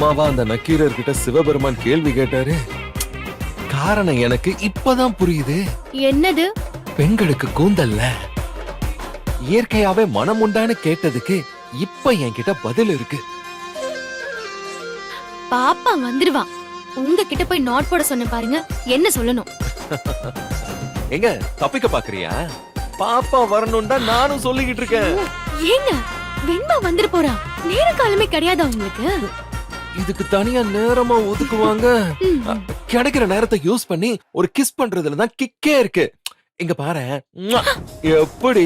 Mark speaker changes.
Speaker 1: சும்மாவா அந்த நக்கீரர் கிட்ட சிவபெருமான் கேள்வி கேட்டாரு? காரணம் எனக்கு இப்பதான் புரியுது.
Speaker 2: என்னது?
Speaker 1: பெண்களுக்கு கூந்தல்ல. இயற்கையாவே மனம் உண்டான்னு கேட்டதுக்கு இப்ப என்கிட்ட பதில் இருக்கு.
Speaker 2: பாப்பா வந்துருவான். உங்ககிட்ட போய் நோட் போட சொன்ன பாருங்க, என்ன சொல்லணும்?
Speaker 1: எங்க தப்பிக்க பாக்குறியா? பாப்பா வரணும் தான் நானும் சொல்லிக்கிட்டு இருக்கேன்.
Speaker 2: ஏங்க வெண்பா வந்துரு போறா, நேர காலமே கிடையாதா உங்களுக்கு?
Speaker 1: இதுக்கு தனியா நேரமா ஒதுக்குவாங்க. கிடைக்கிற நேரத்தை யூஸ் பண்ணி ஒரு கிஸ் பண்றதுல தான் கிக்கே இருக்கு. இங்க பாரு, எப்படி